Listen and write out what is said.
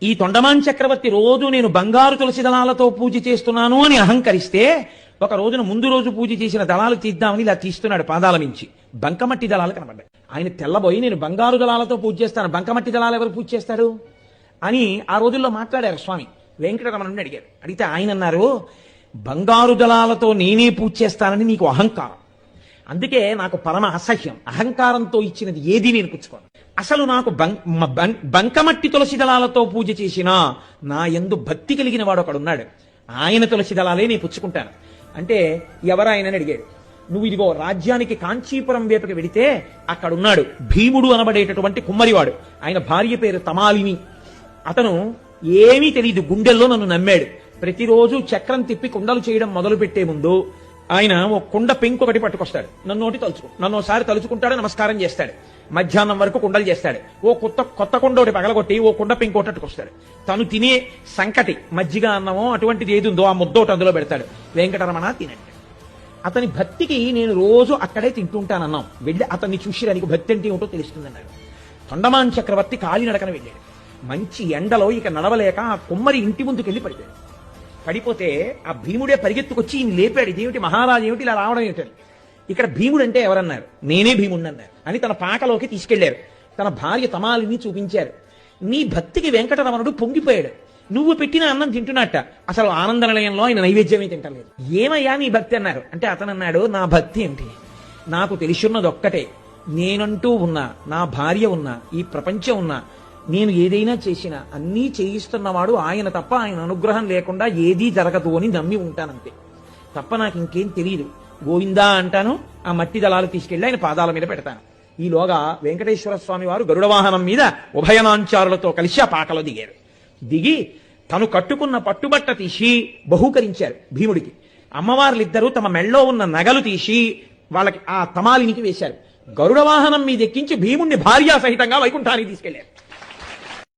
ఈ తొండమాన్ చక్రవర్తి రోజు నేను బంగారు తులసి దళాలతో పూజ చేస్తున్నాను అని అహంకరిస్తే ఒక రోజున ముందు రోజు పూజ చేసిన దళాలు తీద్దామని ఇలా తీస్తున్నాడు పాదాల మించి. బంకమట్టి దళాలు కనబడ్డాయి. ఆయన తెల్లబోయి నేను బంగారు దళాలతో పూజ చేస్తాను, బంకమట్టి దళాలు ఎవరు పూజ చేస్తాడు అని ఆ రోజుల్లో మాట్లాడారు స్వామి. వెంకటరమణుని అడిగారు. అడిగితే ఆయన అన్నారు, బంగారు దళాలతో నేనే పూజ చేస్తానని నీకు అహంకారం, అందుకే నాకు పరమ అసహ్యం. అహంకారంతో ఇచ్చినది ఏది నేను పుచ్చుకోను. అసలు నాకు బంకమట్టి తులసి దళాలతో పూజ చేసినా నా యందు భక్తి కలిగిన వాడు ఒకడున్నాడు, ఆయన తులసి దళాలే నేను పుచ్చుకుంటాను అంటే ఎవరాయనని అడిగాడు. నువ్వు ఇదిగో రాజ్యానికి కాంచీపురం వైపుకి వెడితే అక్కడున్నాడు భీముడు అనబడేటటువంటి కుమ్మరివాడు. ఆయన భార్య పేరు తమాలిని. అతను ఏమీ తెలియదు, గుండెల్లో నన్ను నమ్మాడు. ప్రతిరోజు చక్రం తిప్పి కుండలు చేయడం మొదలు పెట్టే ముందు ఆయన ఓ కుండ పెంకు ఒకటి పట్టుకొస్తాడు. నన్నోసారి తలుచుకుంటాడు, నమస్కారం చేస్తాడు. మధ్యాహ్నం వరకు కుండలు చేస్తాడు. ఓ కొత్త కుండ ఒకటి పగలగొట్టి ఓ కుండ పెంకు ఒకటికొస్తాడు. తను తినే సంకటి మజ్జిగ అన్నమో అటువంటిది ఏది ఉందో ఆ ముద్ద ఒకటి అందులో పెడతాడు. వెంకటరమణ తినండి. అతని భక్తికి నేను రోజు అక్కడే తింటుంటానన్నాం. వెళ్ళి అతన్ని చూసి దానికి భక్తి అంటే ఏమిటో తెలుస్తుందన్నాడు. తొండమాన్ చక్రవర్తి కాలినడకన వెళ్ళాడు. మంచి ఎండలో ఇక నడవలేక ఆ కుమ్మరి ఇంటి ముందుకెళ్ళి పడిపోయాడు. పడిపోతే ఆ భీముడే పరిగెత్తుకొచ్చి ఈయన లేపాడు. ఇదేమిటి మహారాజు, ఏమిటి ఇలా రావడం ఏమిటని. ఇక్కడ భీముడు అంటే ఎవరన్నారు, నేనే భీముడిని అన్నారు అని తన పాకలోకి తీసుకెళ్లారు. తన భార్య తమాలిని చూపించారు. నీ భక్తికి వెంకటరమణుడు పొంగిపోయాడు. నువ్వు పెట్టిన అన్నం తింటున్నట్ట, అసలు ఆనంద నిలయంలో ఆయన నైవేద్యమే తింటలేదు. ఏమయ్యా నీ భక్తి అన్నారు. అంటే అతను అన్నాడు, నా భక్తి ఏంటి, నాకు తెలిసిన్నది ఒక్కటే, నేనంటూ ఉన్నా, నా భార్య ఉన్నా, ఈ ప్రపంచం ఉన్నా, నేను ఏదైనా చేసినా అన్నీ చేయిస్తున్నవాడు ఆయన తప్ప, ఆయన అనుగ్రహం లేకుండా ఏదీ జరగదు అని నమ్మి ఉంటానంతే తప్ప నాకు ఇంకేం తెలియదు. గోవిందా అంటాను, ఆ మట్టి దళాలు తీసుకెళ్లి ఆయన పాదాల మీద పెడతాను. ఈలోగా వెంకటేశ్వర స్వామి వారు గరుడ వాహనం మీద ఉభయనాంచారులతో కలిసి ఆ పాకలో దిగారు. దిగి తను కట్టుకున్న పట్టుబట్ట తీసి బహూకరించారు భీముడికి. అమ్మవార్లిద్దరూ తమ మెళ్ళో ఉన్న నగలు తీసి వాళ్ళకి ఆ తమాలినికి వేశారు. గరుడ వాహనం మీద ఎక్కించి భీముణ్ణి భార్యా సహితంగా వైకుంఠానికి తీసుకెళ్లారు.